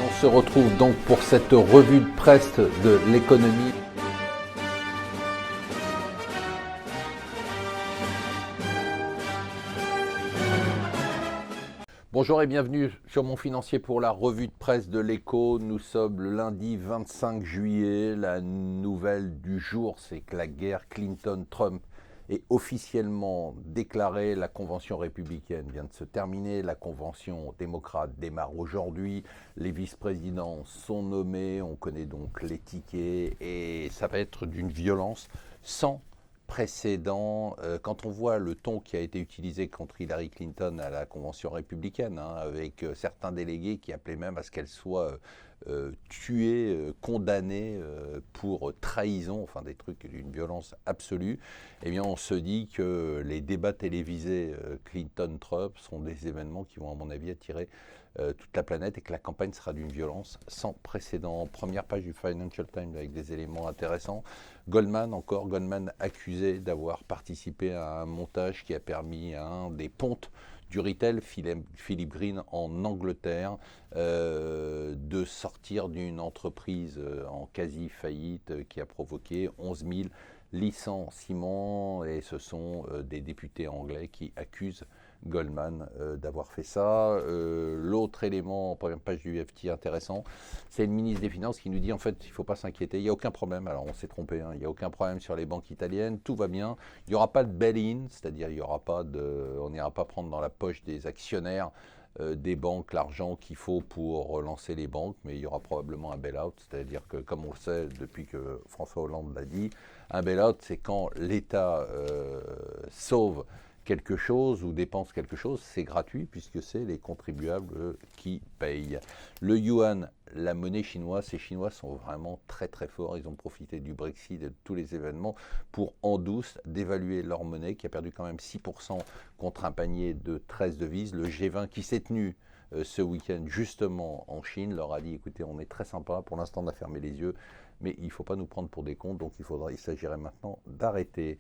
On se retrouve donc pour cette revue de presse de l'économie. Bonjour et bienvenue sur Mon Financier pour la revue de presse de l'Écho. Nous sommes le lundi 25 juillet. La nouvelle du jour, c'est que la guerre Clinton-Trump est officiellement déclarée. La convention républicaine vient de se terminer. La convention démocrate démarre aujourd'hui. Les vice-présidents sont nommés. On connaît donc les tickets et ça va être d'une violence sans précédent. Quand on voit le ton qui a été utilisé contre Hillary Clinton à la convention républicaine, avec certains délégués qui appelaient même à ce qu'elle soit tuée, condamnée pour trahison, enfin des trucs d'une violence absolue, eh bien on se dit que les débats télévisés Clinton-Trump sont des événements qui vont à mon avis attirer toute la planète et que la campagne sera d'une violence sans précédent. Première page du Financial Times avec des éléments intéressants. Goldman accusé d'avoir participé à un montage qui a permis à un des pontes du retail, Philip Green en Angleterre, de sortir d'une entreprise en quasi-faillite qui a provoqué 11 000 licenciements et ce sont des députés anglais qui accusent Goldman d'avoir fait ça. L'autre élément en première page du FT intéressant, c'est le ministre des Finances qui nous dit en fait il ne faut pas s'inquiéter, il n'y a aucun problème, alors on s'est trompé, il n'y a aucun problème sur les banques italiennes, tout va bien, il n'y aura pas de bail-in, c'est-à-dire on n'ira pas prendre dans la poche des actionnaires des banques l'argent qu'il faut pour relancer les banques, mais il y aura probablement un bail-out, c'est-à-dire que comme on le sait depuis que François Hollande l'a dit, un bail-out c'est quand l'État sauve quelque chose ou dépense quelque chose, c'est gratuit puisque c'est les contribuables qui payent. Le yuan, la monnaie chinoise, ces Chinois sont vraiment très très forts, ils ont profité du Brexit et de tous les événements pour en douce dévaluer leur monnaie qui a perdu quand même 6% contre un panier de 13 devises. Le G20 qui s'est tenu ce week-end justement en Chine leur a dit écoutez on est très sympa, pour l'instant on a fermé les yeux, mais il ne faut pas nous prendre pour des cons, donc il s'agirait maintenant d'arrêter.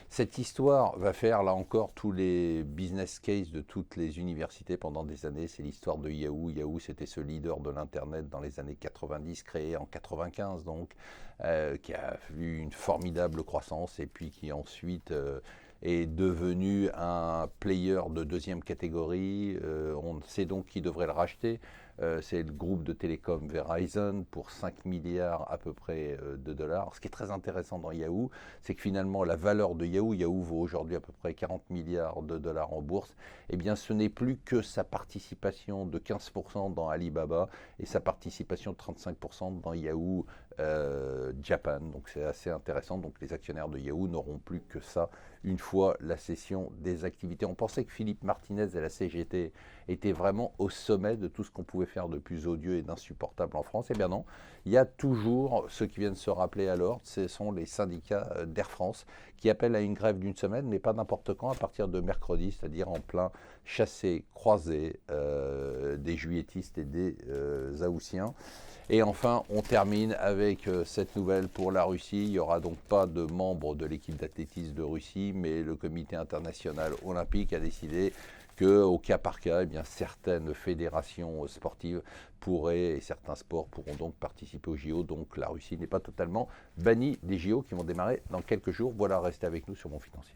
Cette histoire va faire, là encore, tous les business cases de toutes les universités pendant des années. C'est l'histoire de Yahoo. Yahoo, c'était ce leader de l'Internet dans les années 90, créé en 95, donc, qui a eu une formidable croissance et puis qui ensuite est devenu un player de deuxième catégorie. On sait donc qui devrait le racheter. C'est le groupe de télécom Verizon pour 5 milliards à peu près de dollars. Ce qui est très intéressant dans Yahoo, c'est que finalement la valeur de Yahoo vaut aujourd'hui à peu près 40 milliards de dollars en bourse. Eh bien ce n'est plus que sa participation de 15% dans Alibaba et sa participation de 35% dans Yahoo Japan. Donc c'est assez intéressant. Donc les actionnaires de Yahoo n'auront plus que ça une fois la cession des activités. On pensait que Philippe Martinez et la CGT étaient vraiment au sommet de tout ce qu'on pouvait faire de plus odieux et d'insupportable en France. Eh bien non, il y a toujours ceux qui viennent se rappeler à l'ordre, ce sont les syndicats d'Air France qui appellent à une grève d'une semaine, mais pas n'importe quand, à partir de mercredi, c'est-à-dire en plein chassé-croisé des juilletistes et des haussiens. Et enfin, on termine avec cette nouvelle pour la Russie. Il n'y aura donc pas de membres de l'équipe d'athlétisme de Russie, mais le comité international olympique a décidé qu'au cas par cas, eh bien, certaines fédérations sportives pourraient, et certains sports pourront donc participer aux JO. Donc la Russie n'est pas totalement bannie des JO qui vont démarrer dans quelques jours. Voilà, restez avec nous sur Mon Financier.